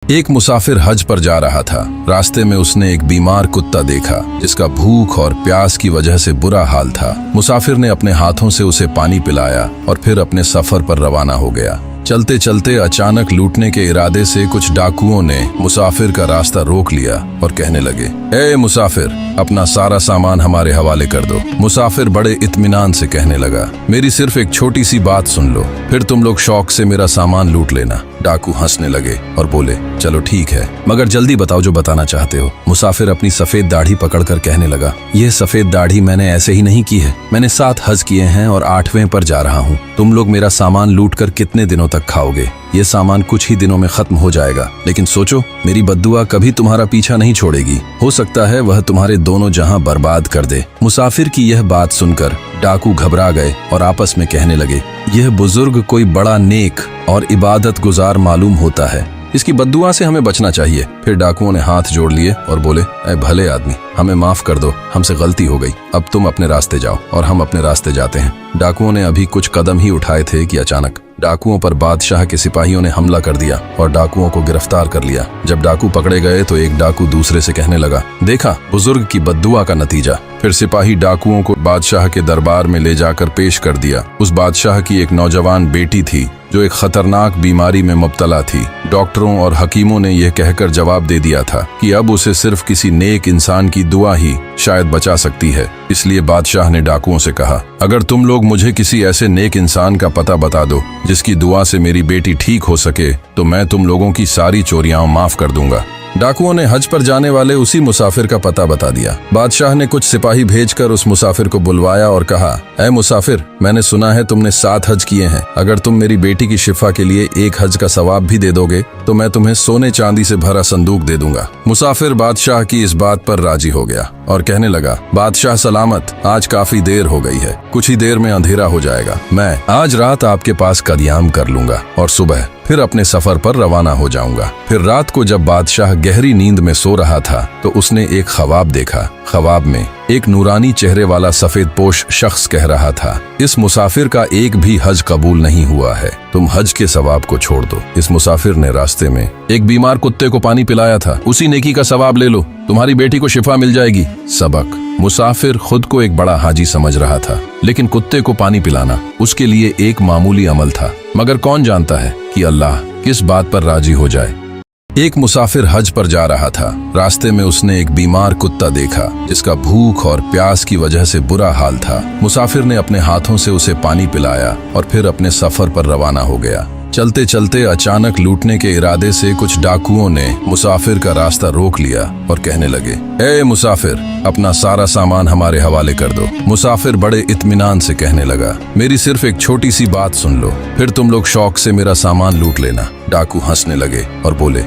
एक मुसाफिर हज पर जा रहा था। रास्ते में उसने एक बीमार कुत्ता देखा जिसका भूख और प्यास की वजह से बुरा हाल था। मुसाफिर ने अपने हाथों से उसे पानी पिलाया और फिर अपने सफर पर रवाना हो गया। चलते चलते अचानक लूटने के इरादे से कुछ डाकुओं ने मुसाफिर का रास्ता रोक लिया और कहने लगे, ए मुसाफिर, अपना सारा सामान हमारे हवाले कर दो। मुसाफिर बड़े इत्मीनान से कहने लगा, मेरी सिर्फ एक छोटी सी बात सुन लो, फिर तुम लोग शौक से मेरा सामान लूट लेना। डाकू हंसने लगे और बोले, चलो ठीक है, मगर जल्दी बताओ जो बताना चाहते हो। मुसाफिर अपनी सफेद दाढ़ी पकड़कर कहने लगा, यह सफेद दाढ़ी मैंने ऐसे ही नहीं की है। मैंने 7 हज किए हैं और 8वें पर जा रहा हूँ। तुम लोग मेरा सामान लूट कर कितने दिनों तक खाओगे? ये सामान कुछ ही दिनों में खत्म हो जाएगा, लेकिन सोचो, मेरी बद्दुआ कभी तुम्हारा पीछा नहीं छोड़ेगी। हो सकता है वह तुम्हारे दोनों जहां बर्बाद कर दे। मुसाफिर की यह बात सुनकर डाकू घबरा गए और आपस में कहने लगे, यह बुजुर्ग कोई बड़ा नेक और इबादत गुजार मालूम होता है, इसकी बद्दुआ से हमें बचना चाहिए। फिर डाकुओं ने हाथ जोड़ लिए और बोले, ऐ भले आदमी, हमें माफ कर दो, हमसे गलती हो गई। अब तुम अपने रास्ते जाओ और हम अपने रास्ते जाते हैं। डाकुओं ने अभी कुछ कदम ही उठाए थे कि अचानक डाकुओं पर बादशाह के सिपाहियों ने हमला कर दिया और डाकुओं को गिरफ्तार कर लिया। जब डाकू पकड़े गए तो एक डाकू दूसरे से कहने लगा, देखा बुजुर्ग की बद्दुआ का नतीजा। फिर सिपाही डाकुओं को बादशाह के दरबार में ले जाकर पेश कर दिया। उस बादशाह की एक नौजवान बेटी थी जो एक खतरनाक बीमारी में मुब्तला थी। डॉक्टरों और हकीमों ने यह कहकर जवाब दे दिया था कि अब उसे सिर्फ किसी नेक इंसान की दुआ ही शायद बचा सकती है। इसलिए बादशाह ने डाकुओं से कहा, अगर तुम लोग मुझे किसी ऐसे नेक इंसान का पता बता दो जिसकी दुआ से मेरी बेटी ठीक हो सके, तो मैं तुम लोगों की सारी चोरियां माफ कर दूंगा। डाकुओं ने हज पर जाने वाले उसी मुसाफिर का पता बता दिया। बादशाह ने कुछ सिपाही भेजकर उस मुसाफिर को बुलवाया और कहा, ऐ मुसाफिर, मैंने सुना है तुमने 7 हज किए हैं। अगर तुम मेरी बेटी की शिफा के लिए 1 हज का सवाब भी दे दोगे तो मैं तुम्हें सोने चांदी से भरा संदूक दे दूंगा। मुसाफिर बादशाह की इस बात पर राजी हो गया और कहने लगा, बादशाह सलामत, आज काफी देर हो गई है, कुछ ही देर में अंधेरा हो जाएगा। मैं आज रात आपके पास कदयाम कर लूंगा और सुबह फिर अपने सफर पर रवाना हो जाऊंगा। फिर रात को जब बादशाह गहरी नींद में सो रहा था तो उसने एक ख्वाब देखा। ख्वाब में एक नूरानी चेहरे वाला सफेद पोश शख्स कह रहा था, इस मुसाफिर का एक भी हज कबूल नहीं हुआ है, तुम हज के सवाब को छोड़ दो। इस मुसाफिर ने रास्ते में एक बीमार कुत्ते को पानी पिलाया था, उसी नेकी का सवाब ले लो, तुम्हारी बेटी को शिफा मिल जाएगी। सबक, मुसाफिर खुद को एक बड़ा हाजी समझ रहा था, लेकिन कुत्ते को पानी पिलाना उसके लिए एक मामूली अमल था। मगर कौन जानता है कि अल्लाह किस बात पर राजी हो जाए। एक मुसाफिर हज पर जा रहा था। रास्ते में उसने एक बीमार कुत्ता देखा जिसका भूख और प्यास की वजह से बुरा हाल था। मुसाफिर ने अपने हाथों से उसे पानी पिलाया और फिर अपने सफर पर रवाना हो गया। चलते चलते अचानक लूटने के इरादे से कुछ डाकुओं ने मुसाफिर का रास्ता रोक लिया और कहने लगे, ए मुसाफिर, अपना सारा सामान हमारे हवाले कर दो। मुसाफिर बड़े इत्मीनान से कहने लगा, मेरी सिर्फ एक छोटी सी बात सुन लो, फिर तुम लोग शौक से मेरा सामान लूट लेना। डाकू हंसने लगे और बोले,